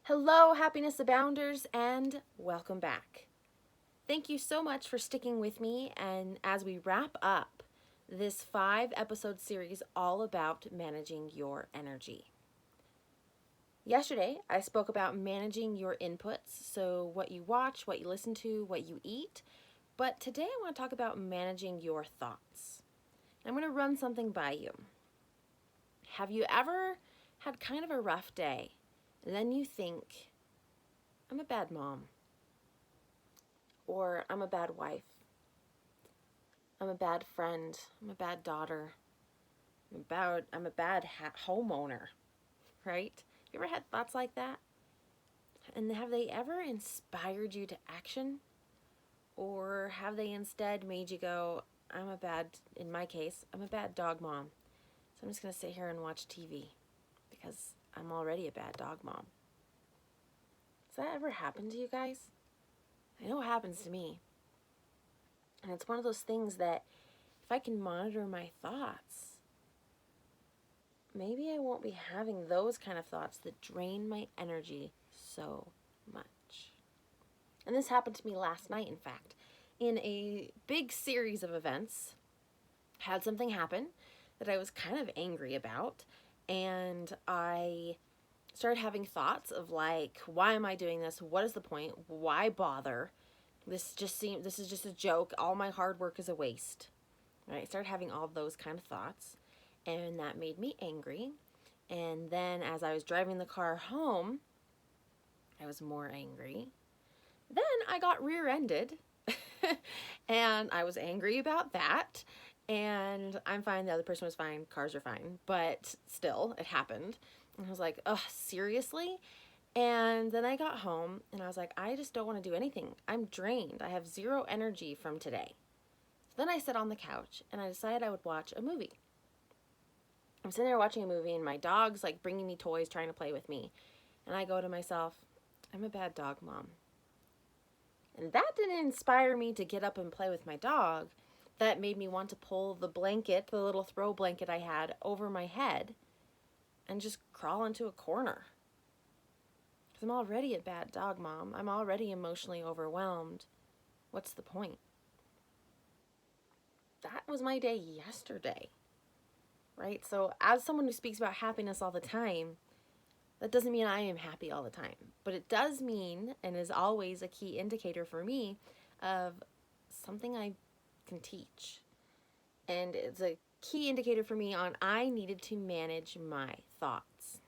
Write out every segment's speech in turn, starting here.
Hello, happiness abounders, and welcome back. Thank you so much for sticking with me and as we wrap up this 5-episode series all about managing your energy. Yesterday, I spoke about managing your inputs, so what you watch, what you listen to, what you eat. But today I want to talk about managing your thoughts. I'm going to run something by you. Have you ever had kind of a rough day, and then you think, I'm a bad mom, or I'm a bad wife, I'm a bad friend, I'm a bad daughter, I'm a bad homeowner, right? You ever had thoughts like that? And have they ever inspired you to action? Or have they instead made you go, in my case, I'm a bad dog mom. So I'm just going to sit here and watch TV because I'm already a bad dog mom. Does that ever happen to you guys? I know it happens to me. And it's one of those things that if I can monitor my thoughts, maybe I won't be having those kind of thoughts that drain my energy so much. And this happened to me last night, in fact. In a big series of events, had something happen that I was kind of angry about, and I started having thoughts of like, why am I doing this? What is the point? Why bother? This is just a joke. All my hard work is a waste. Right? I started having all those kind of thoughts, and that made me angry. And then as I was driving the car home, I was more angry. Then I got rear-ended and I was angry about that. And I'm fine, the other person was fine, cars are fine, but still, it happened. And I was like, ugh, seriously? And then I got home and I was like, I just don't want to do anything. I'm drained. I have zero energy from today. So then I sat on the couch and I decided I would watch a movie. I'm sitting there watching a movie and my dog's like bringing me toys, trying to play with me. And I go to myself, I'm a bad dog mom. And that didn't inspire me to get up and play with my dog. That made me want to pull the blanket, the little throw blanket I had, over my head and just crawl into a corner. Because I'm already a bad dog mom. I'm already emotionally overwhelmed. What's the point? That was my day yesterday, right? So as someone who speaks about happiness all the time, that doesn't mean I am happy all the time. But it does mean, and is always a key indicator for me, of something I can teach. And it's a key indicator for me on I needed to manage my thoughts,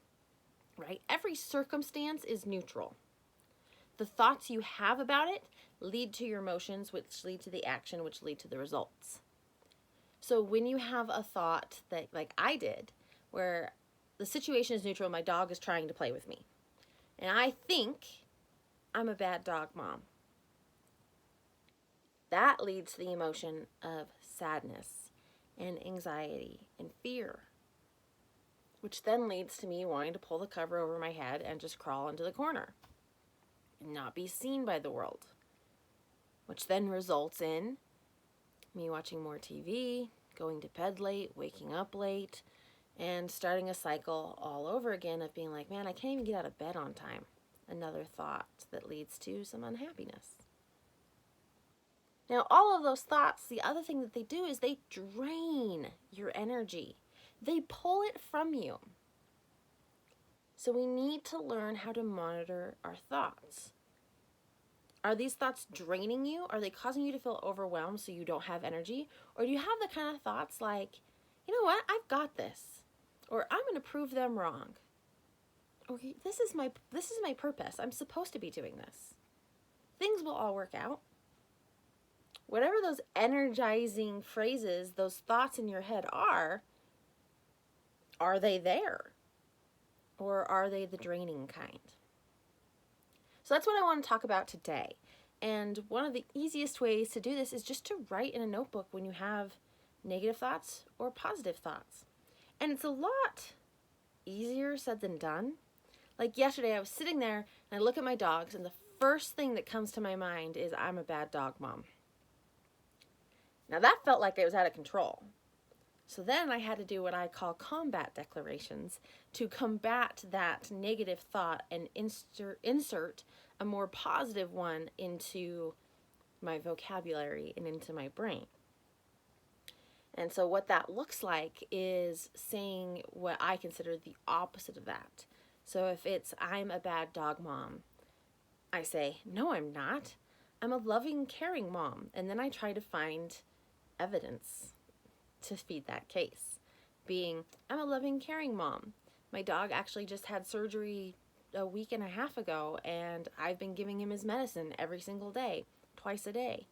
right? Every circumstance is neutral. The thoughts you have about it lead to your emotions, which lead to the action, which lead to the results. So when you have a thought that, like I did, where the situation is neutral, my dog is trying to play with me, and I think I'm a bad dog mom, that leads to the emotion of sadness and anxiety and fear, which then leads to me wanting to pull the cover over my head and just crawl into the corner and not be seen by the world, which then results in me watching more TV, going to bed late, waking up late, and starting a cycle all over again of being like, man, I can't even get out of bed on time. Another thought that leads to some unhappiness. Now, all of those thoughts, the other thing that they do is they drain your energy. They pull it from you. So we need to learn how to monitor our thoughts. Are these thoughts draining you? Are they causing you to feel overwhelmed so you don't have energy? Or do you have the kind of thoughts like, you know what, I've got this. Or I'm going to prove them wrong. Or this is my purpose. I'm supposed to be doing this. Things will all work out. Whatever those energizing phrases, those thoughts in your head are they there? Or are they the draining kind? So that's what I want to talk about today. And one of the easiest ways to do this is just to write in a notebook when you have negative thoughts or positive thoughts. And it's a lot easier said than done. Like yesterday, I was sitting there and I look at my dogs, and the first thing that comes to my mind is I'm a bad dog mom. Now that felt like it was out of control. So then I had to do what I call combat declarations to combat that negative thought and insert a more positive one into my vocabulary and into my brain. And so what that looks like is saying what I consider the opposite of that. So if it's, I'm a bad dog mom, I say, no, I'm not. I'm a loving, caring mom. And then I try to find evidence to feed that case. Being, I'm a loving, caring mom. My dog actually just had surgery a week and a half ago, and I've been giving him his medicine every single day, twice a day.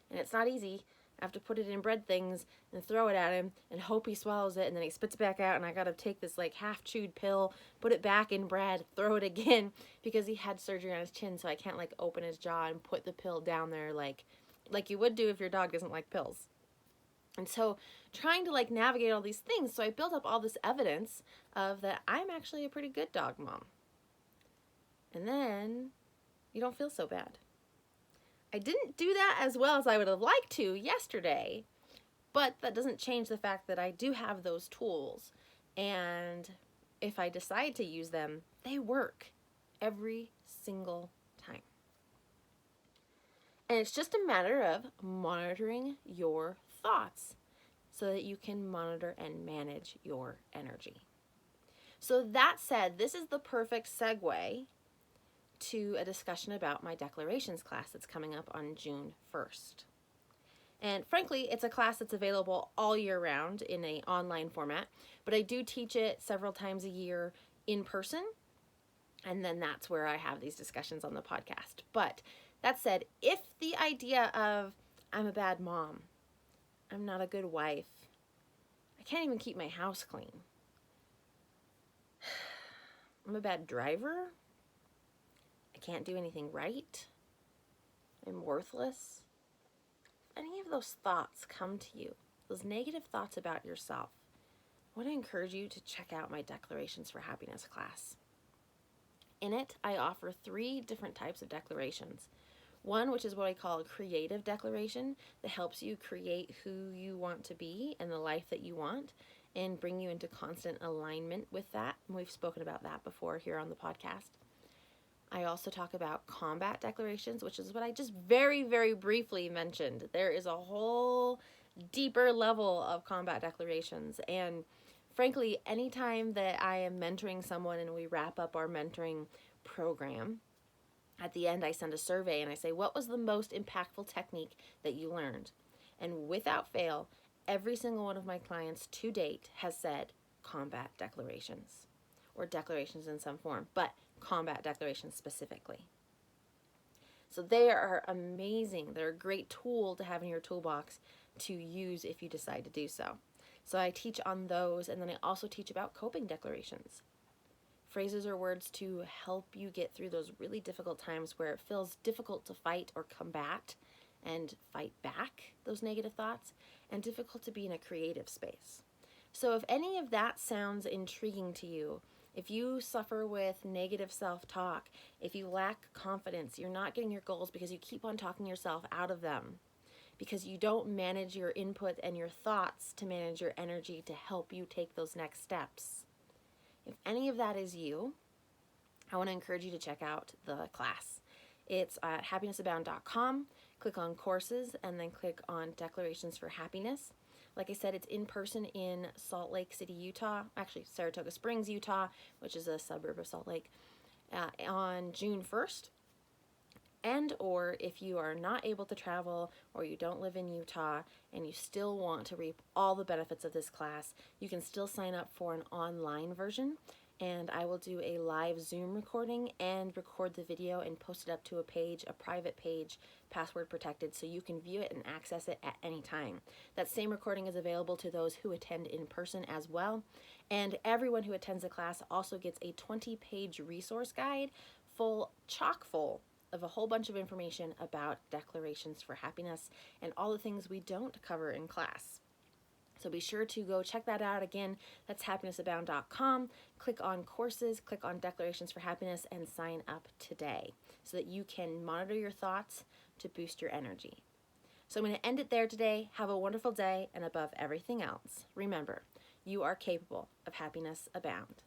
And it's not easy. I have to put it in bread things and throw it at him and hope he swallows it, and then he spits it back out, and I gotta take this like half-chewed pill, put it back in bread, throw it again, because he had surgery on his chin, so I can't like open his jaw and put the pill down there like you would do if your dog doesn't like pills. And so trying to like navigate all these things, so I built up all this evidence of that I'm actually a pretty good dog mom. And then you don't feel so bad. I didn't do that as well as I would have liked to yesterday, but that doesn't change the fact that I do have those tools. And if I decide to use them, they work every single time. And it's just a matter of monitoring your thoughts so that you can monitor and manage your energy. So that said, this is the perfect segue to a discussion about my declarations class that's coming up on June 1st. And frankly, it's a class that's available all year round in an online format, but I do teach it several times a year in person, and then that's where I have these discussions on the podcast. But that said, if the idea of I'm a bad mom, I'm not a good wife, I can't even keep my house clean, I'm a bad driver, I can't do anything right, I'm worthless, if any of those thoughts come to you, those negative thoughts about yourself, I want to encourage you to check out my Declarations for Happiness class. In it, I offer 3 different types of declarations. One, which is what I call a creative declaration, that helps you create who you want to be and the life that you want and bring you into constant alignment with that. And we've spoken about that before here on the podcast. I also talk about combat declarations, which is what I just very, very briefly mentioned. There is a whole deeper level of combat declarations. And frankly, anytime that I am mentoring someone and we wrap up our mentoring program, at the end, I send a survey and I say, what was the most impactful technique that you learned? And without fail, every single one of my clients to date has said combat declarations or declarations in some form, but combat declarations specifically. So they are amazing. They're a great tool to have in your toolbox to use if you decide to do so. So I teach on those, and then I also teach about coping declarations. Phrases or words to help you get through those really difficult times where it feels difficult to fight or combat and fight back those negative thoughts, and difficult to be in a creative space. So if any of that sounds intriguing to you, if you suffer with negative self-talk, if you lack confidence, you're not getting your goals because you keep on talking yourself out of them, because you don't manage your input and your thoughts to manage your energy to help you take those next steps, if any of that is you, I want to encourage you to check out the class. It's at happinessabound.com. Click on courses and then click on Declarations for Happiness. Like I said, it's in person in Salt Lake City, Utah, actually Saratoga Springs, Utah, which is a suburb of Salt Lake, on June 1st. And or if you are not able to travel or you don't live in Utah and you still want to reap all the benefits of this class, you can still sign up for an online version, and I will do a live Zoom recording and record the video and post it up to a page, a private page, password protected, so you can view it and access it at any time. That same recording is available to those who attend in person as well, and everyone who attends the class also gets a 20-page resource guide chock full of a whole bunch of information about Declarations for Happiness and all the things we don't cover in class. So be sure to go check that out. Again, that's happinessabound.com. Click on courses, click on Declarations for Happiness, and sign up today so that you can monitor your thoughts to boost your energy. So I'm going to end it there today. Have a wonderful day, and above everything else, remember, you are capable of happiness abound.